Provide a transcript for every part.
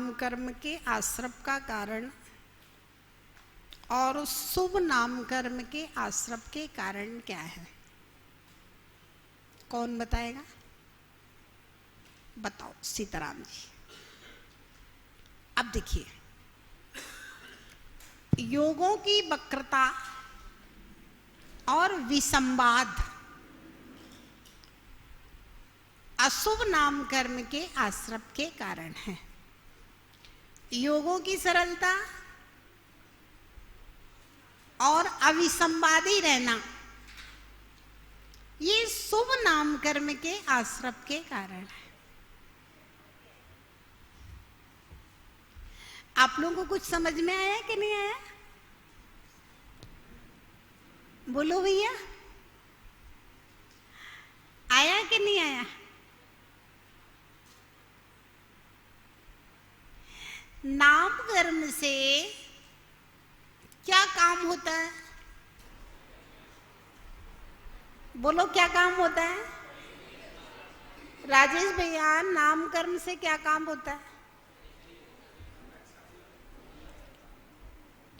नाम कर्म के आश्रम का कारण और शुभ नाम कर्म के आश्रम के कारण क्या है? कौन बताएगा? बताओ सीताराम जी। अब देखिए, योगों की वक्रता और विसंवाद अशुभ नाम कर्म के आश्रम के कारण है। योगों की सरलता और अविसंवादी रहना ये शुभ नाम कर्म के आश्रम के कारण है। आप लोगों को कुछ समझ में आया कि नहीं आया? बोलो भैया, आया कि नहीं आया? नाम कर्म से क्या काम होता है? बोलो क्या काम होता है? राजेश भैया, नाम कर्म से क्या काम होता है?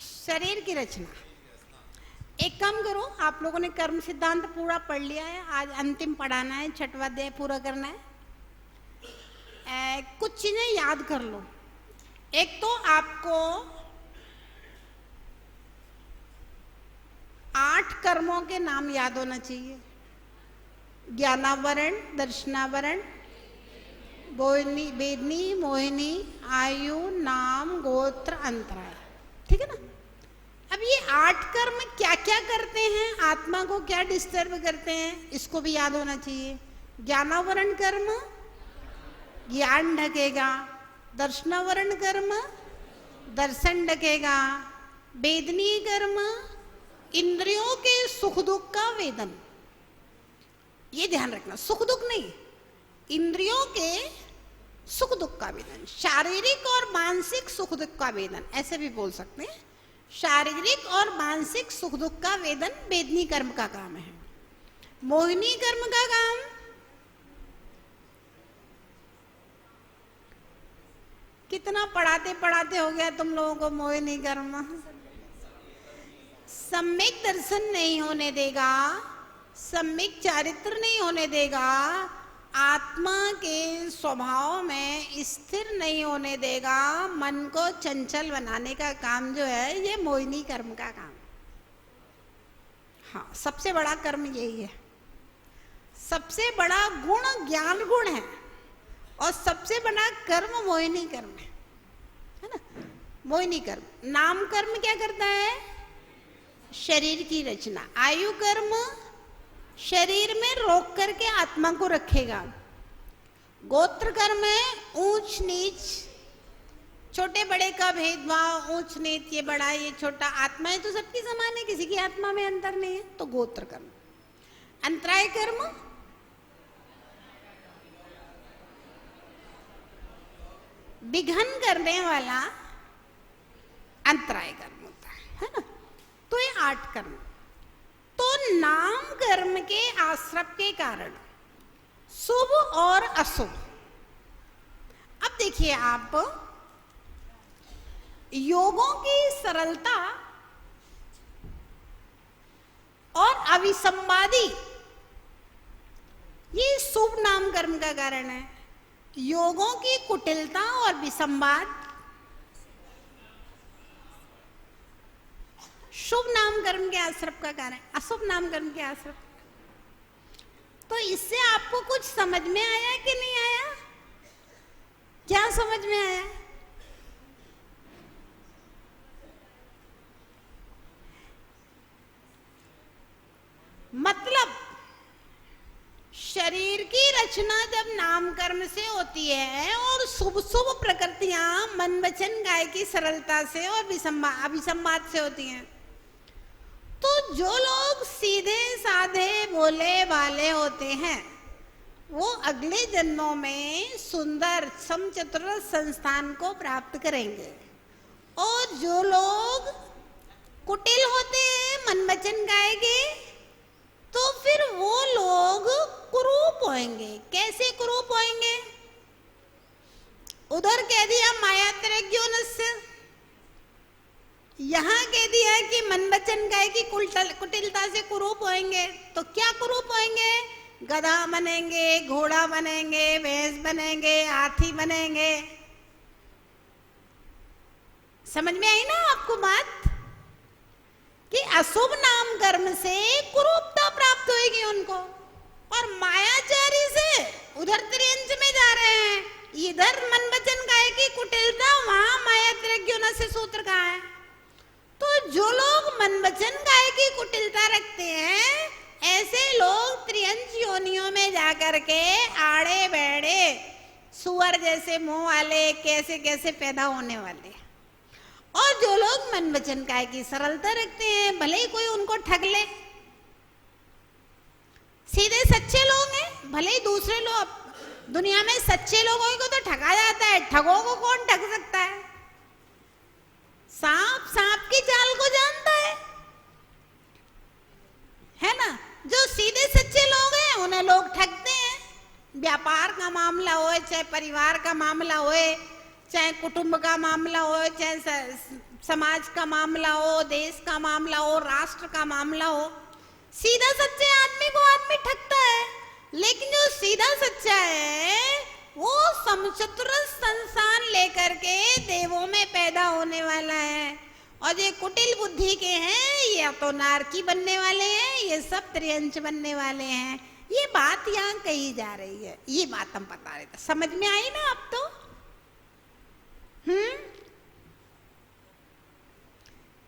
शरीर की रचना। एक काम करो, आप लोगों ने कर्म सिद्धांत पूरा पढ़ लिया है, आज अंतिम पढ़ाना है, छठवां अध्याय पूरा करना है। कुछ चीजें याद कर लो। एक तो आपको 8 कर्मों के नाम याद होना चाहिए। ज्ञानावरण, दर्शनावरण, वेदनी, मोहिनी, आयु, नाम, गोत्र, अंतराय। ठीक है ना? अब ये 8 कर्म क्या क्या करते हैं, आत्मा को क्या डिस्टर्ब करते हैं, इसको भी याद होना चाहिए। ज्ञानावरण कर्म ज्ञान ढकेगा, दर्शनावरण कर्म दर्शन ढकेगा, वेदनी कर्म इंद्रियों के सुख दुख का वेदन। ये ध्यान रखना, सुख दुख नहीं, इंद्रियों के सुख दुख का वेदन। शारीरिक और मानसिक सुख दुख का वेदन, ऐसे भी बोल सकते हैं। शारीरिक और मानसिक सुख दुख का वेदन वेदनी कर्म का काम है। मोहिनी कर्म का काम कितना पढ़ाते पढ़ाते हो गया तुम लोगों को? मोहिनी कर्म सम्यक दर्शन नहीं होने देगा, सम्यक चारित्र नहीं होने देगा, आत्मा के स्वभाव में स्थिर नहीं होने देगा, मन को चंचल बनाने का काम जो है ये मोहिनी कर्म का काम। हाँ, सबसे बड़ा कर्म यही है। सबसे बड़ा गुण ज्ञान गुण है और सबसे बड़ा कर्म मोहिनी कर्म है ना? मोहिनी कर्म। नाम कर्म क्या करता है? शरीर की रचना। आयु कर्म शरीर में रोक करके आत्मा को रखेगा। गोत्र कर्म है ऊंच नीच, छोटे बड़े का भेदभाव, ऊंच नीच, ये बड़ा ये छोटा। आत्माएं तो सबकी समान है, किसी की आत्मा में अंतर नहीं है, तो गोत्र कर्म। अंतराय कर्म विघन करने वाला अंतराय कर्म होता है ना? तो ये 8 कर्म। तो नाम कर्म के आश्रम के कारण शुभ और अशुभ। अब देखिए आप, योगों की सरलता और अविसंवादी ये शुभ नाम कर्म का कारण है। योगों की कुटिलता और विसंवाद शुभ नाम कर्म के आश्रम का कारण, अशुभ नाम कर्म के आश्रम। तो इससे आपको कुछ समझ में आया कि नहीं आया? क्या समझ में आया? मतलब शरीर की रचना जब नाम कर्म से होती है और शुभ शुभ प्रकृतियां मन वचन काया की सरलता से और अभिसंवाद से होती हैं, तो जो लोग सीधे साधे भोले भाले होते हैं वो अगले जन्मों में सुंदर समचतुर संस्थान को प्राप्त करेंगे। और जो लोग कुटिल होते हैं, मन वचन काया के, तो फिर वो लोग कुरूप होंगे। कैसे कुरूप होंगे? उधर कह दिया माया त्रैग्योनस्य, यहां कह दिया कि मन वचन काया की कुटिलता से कुरूप होएंगे। तो क्या कुरूप होएंगे? गधा बनेंगे, घोड़ा बनेंगे, भैंस बनेंगे, हाथी बनेंगे। समझ में आई ना आपको बात कि अशुभ नाम कर्म से कुरूपता प्राप्त होगी उनको, और मायाचारी से उधर त्रियंच में जा रहे हैं, इधर मन वचन काया की कुटिलता, वहां माया त्रैग्योनस्य सूत्र का है। तो जो लोग मन वचन काया की कुटिलता रखते हैं, ऐसे लोग त्रियंच योनियों में जाकर के आड़े बैड़े सुअर जैसे मुंह वाले कैसे कैसे पैदा होने वाले। और जो लोग मन वचन काया की सरलता रखते हैं, भले ही कोई उनको ठग ले, सीधे सच्चे लोग हैं, भले ही दूसरे लोग, दुनिया में सच्चे लोगों को तो ठगा जाता है, ठगों को कौन ठग सकता है? सांप सांप की चाल को जानता है ना? जो सीधे सच्चे लोग हैं उन्हें लोग ठगते हैं। व्यापार का मामला हो, चाहे परिवार का मामला हो, चाहे कुटुंब का मामला हो, चाहे समाज का मामला हो, देश का मामला हो, राष्ट्र का मामला हो, सीधा सच्चे आदमी को आदमी ठगता है। लेकिन जो सीधा सच्चा है वो समचतुरस्र संसार लेकर के देवों में पैदा होने वाला है, और ये कुटिल बुद्धि के हैं, ये तो नारकी बनने वाले हैं, ये सब त्रियंच बनने वाले हैं। ये बात यहाँ कही जा रही है, ये बात हम बता रहे थे। समझ में आई ना अब तो?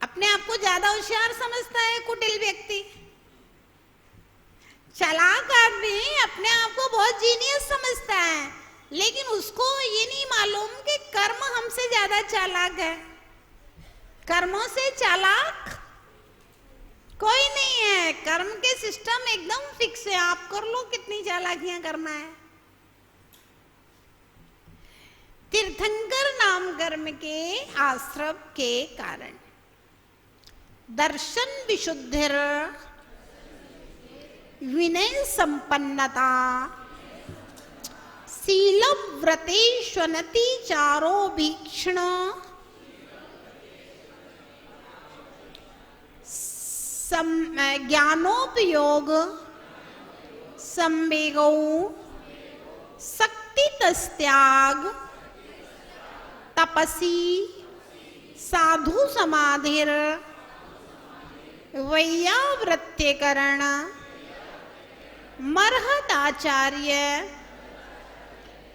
अपने आप को ज्यादा होशियार समझता है कुटिल व्यक्ति। चालाक आदमी अपने आप को बहुत जीनियस समझता है, लेकिन उसको ये नहीं मालूम कि कर्म हमसे ज्यादा चालाक है। कर्मों से चालाक कोई नहीं है, कर्म के सिस्टम एकदम फिक्स है, आप कर लो कितनी चालाकियां करना है। तीर्थंकर नाम कर्म के आश्रव के कारण दर्शन विशुद्धिर, विनय संपन्नता, शीलम व्रतेष्वनति चारो भीक्षण, ज्ञानोपयोग, संवेगौ, शक्ति तस्त्याग, तपसी, साधु समाधिर, वैयावृत्यकरण, मर्हताचार्य,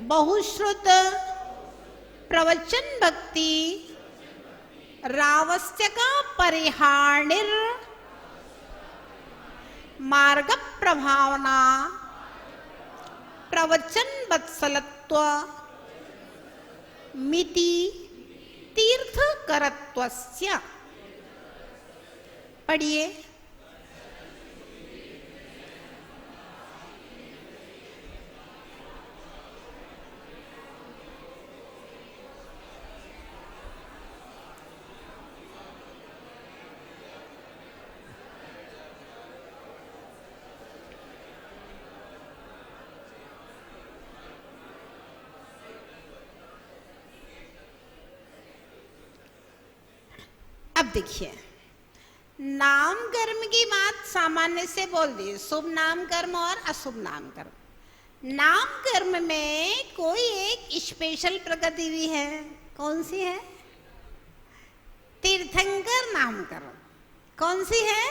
बहुश्रुत, प्रवचन भक्ति, रावस्य का परिहार्णिर, मार्ग प्रभावना, प्रवचन वत्सलत्व, मिति, तीर्थ करत्वस्य। पढ़िए। अब देखिए, नाम कर्म की बात सामान्य से बोल दी, शुभ नाम कर्म और अशुभ नाम कर्म। नाम कर्म में कोई एक स्पेशल प्रगति भी है। कौन सी है? तीर्थंकर नाम कर्म। कौन सी है?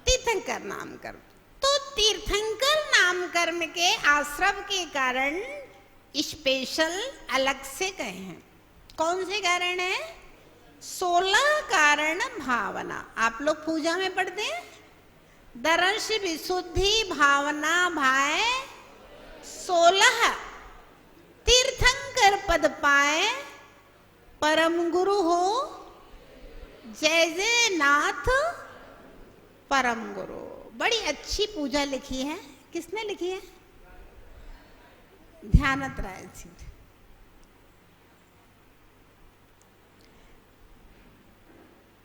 तीर्थंकर नाम कर्म। तो तीर्थंकर नाम कर्म के आश्रव के कारण स्पेशल अलग से कहे हैं। कौन से कारण है? 16 कारण भावना। आप लोग पूजा में पढ़ते हैं, दर्श विशुद्धि भावना भाए 16, तीर्थंकर पद पाए, परम गुरु हो जय जय नाथ परम गुरु। बड़ी अच्छी पूजा लिखी है। किसने लिखी है? ध्यानत राय जी।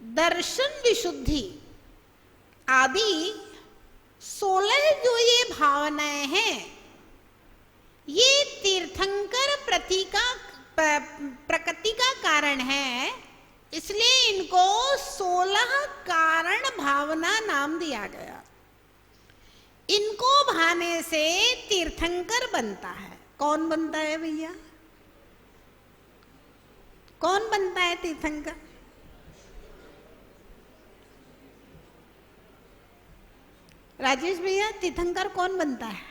दर्शन विशुद्धि आदि 16 जो ये भावनाएं हैं, ये तीर्थंकर प्रकृति का कारण है, इसलिए इनको 16 कारण भावना नाम दिया गया। इनको भाने से तीर्थंकर बनता है। कौन बनता है भैया? कौन बनता है तीर्थंकर? राजेश भैया, तीर्थंकर कौन बनता है?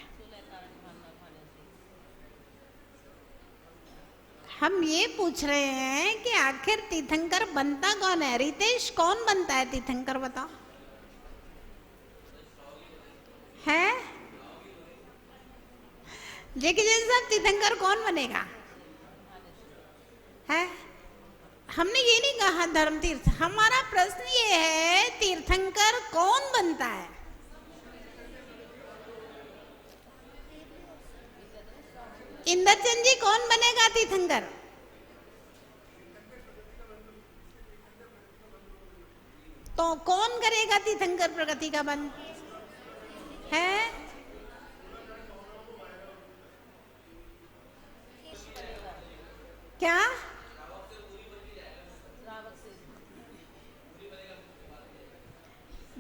हम ये पूछ रहे हैं कि आखिर तीर्थंकर बनता कौन है? रितेश, कौन बनता है तीर्थंकर, बताओ। है जेके जैन साहब, तीर्थंकर कौन बनेगा? है, हमने ये नहीं कहा धर्म तीर्थ। हमारा प्रश्न ये है तीर्थंकर कौन बनता है? इंद्रचंद जी, कौन बनेगा तीर्थंकर? तो कौन करेगा तीर्थंकर प्रगति का बंद? है क्या?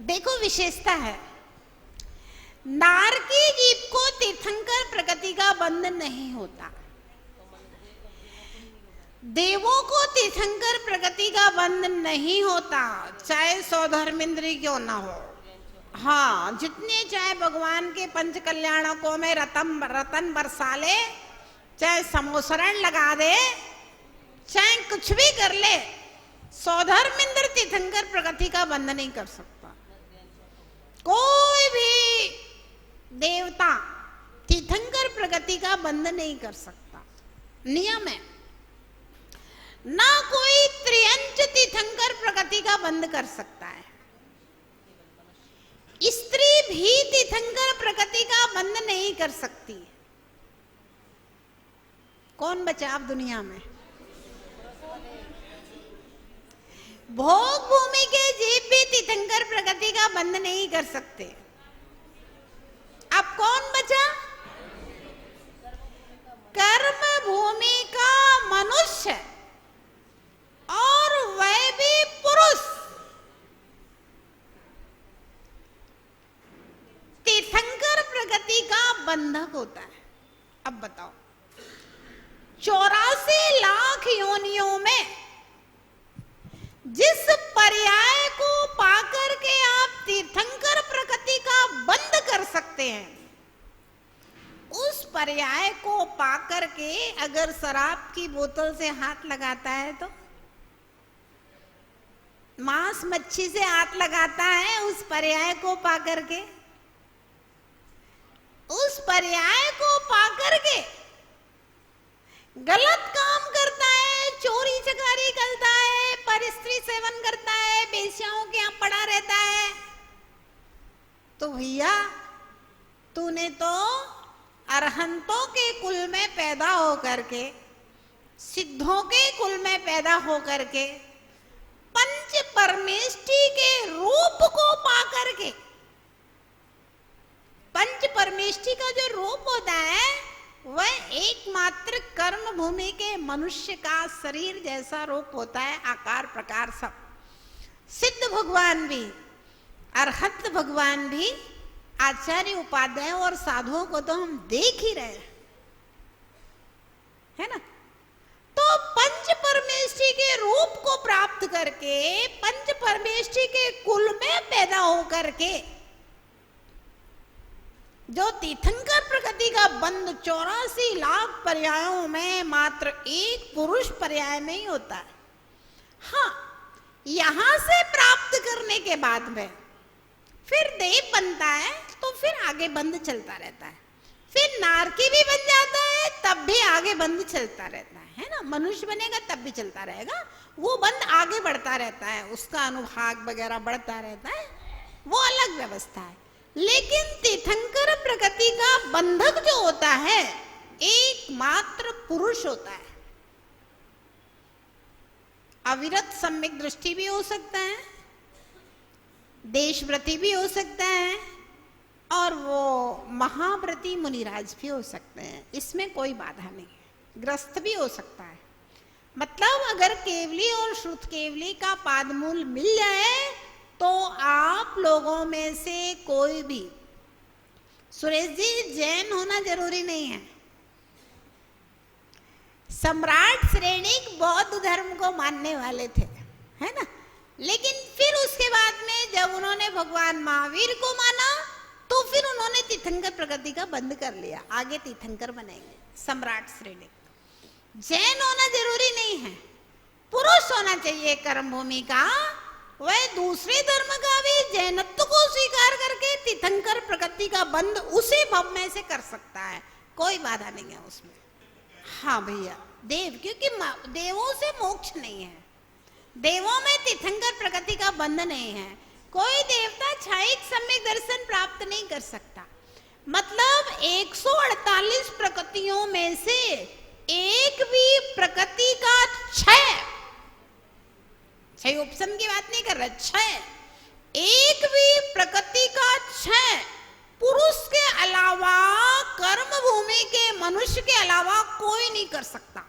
देखो, विशेषता है, नारकी जीव को तीर्थंकर प्रकृति का बंध नहीं होता। देवों को तीर्थंकर प्रकृति का बंध नहीं होता, चाहे सौधर्मेंद्री क्यों ना हो। हाँ, जितने चाहे भगवान के पंच कल्याणकों में रतन बरसा ले, चाहे समोसरण लगा दे, चाहे कुछ भी कर ले, सौधर्मेंद्र तीर्थंकर प्रकृति का बंध नहीं कर सकता। कोई भी देवता तीर्थंकर प्रकृति का बंध नहीं कर सकता, नियम है। ना कोई त्रियंच तीर्थंकर प्रकृति का बंध कर सकता है। स्त्री भी तीर्थंकर प्रकृति का बंध नहीं कर सकती। कौन बचा अब दुनिया में? भोग भूमि के जीव भी तीर्थंकर प्रकृति का बंध नहीं कर सकते। अब कौन बचा? कर्म भूमि का मनुष्य, और वह भी पुरुष, तीर्थंकर प्रकृति का बंधक होता है। अब बताओ, 84 लाख योनियों में जिस पर्याय को पाकर के आप तीर्थंकर प्रकृति का बंध कर सकते हैं, उस पर्याय को पाकर के अगर शराब की बोतल से हाथ लगाता है, तो मांस मच्छी से हाथ लगाता है, उस पर्याय को पाकर के, उस पर्याय को पाकर के गलत काम करता है, चोरी चकारी करता है, परस्त्री सेवन करता है, बेश्याओं के यहाँ पड़ा रहता है, तो भैया तूने तो अरहंतों के कुल में पैदा होकर के, सिद्धों के कुल में पैदा होकर के, पंच परमेष्टि के रूप को पाकर के, पंच परमेष्टि का जो रूप होता है वह एकमात्र कर्म भूमि के मनुष्य का शरीर जैसा रूप होता है, आकार प्रकार सब। सिद्ध भगवान भी, अरहत भगवान भी, आचार्य उपाध्याय और साधुओं को तो हम देख ही रहे हैं, है ना। तो पंच परमेष्टि के रूप को प्राप्त करके, पंच परमेष्टि के कुल में पैदा होकर के, जो तीर्थंकर प्रकृति का बंध 84 लाख पर्यायों में मात्र एक पुरुष पर्याय में ही होता है। हाँ, यहां से प्राप्त करने के बाद में फिर देव बनता है, तो फिर आगे बंध चलता रहता है। फिर नारकी भी बन जाता है, तब भी आगे बंध चलता रहता है ना। मनुष्य बनेगा तब भी चलता रहेगा, वो बंध आगे बढ़ता रहता है, उसका अनुभाग वगैरह बढ़ता रहता है, वो अलग व्यवस्था है। लेकिन तीर्थंकर प्रकृति का बंधक जो होता है, एकमात्र पुरुष होता है। अविरत सम्यक दृष्टि भी हो सकता है, देशव्रति भी हो सकता है, और वो महाव्रती मुनिराज भी हो सकते हैं, इसमें कोई बाधा नहीं है। ग्रस्त भी हो सकता है। मतलब अगर केवली और श्रुत केवली का पादमूल मिल जाए तो आप लोगों में से कोई भी, सुरेश जी, जैन होना जरूरी नहीं है। सम्राट श्रेणिक बौद्ध धर्म को मानने वाले थे, है ना, लेकिन फिर उसके बाद में जब उन्होंने भगवान महावीर को माना तो फिर उन्होंने तीर्थंकर प्रगति का बंद कर लिया, आगे तीर्थंकर बनेंगे सम्राट श्रेणिक। जैन होना जरूरी नहीं है, पुरुष होना चाहिए कर्म भूमि का, वह दूसरे धर्म का भी जैनत्व को स्वीकार करके तीर्थंकर प्रगति का बंद उसी भव में से कर सकता है, कोई बाधा नहीं है उसमें। हाँ भैया, देव, क्योंकि देवों से मोक्ष नहीं है, देवों में तीर्थंकर प्रगति का बंध नहीं है। कोई देवता क्षणिक सम्यक दर्शन प्राप्त नहीं कर सकता। मतलब 148 प्रकृतियों में से एक भी प्रकृति का क्षय उपशम की बात नहीं कर रहा, क्षय, एक भी प्रकृति का क्षय पुरुष के अलावा, कर्म भूमि के मनुष्य के अलावा कोई नहीं कर सकता।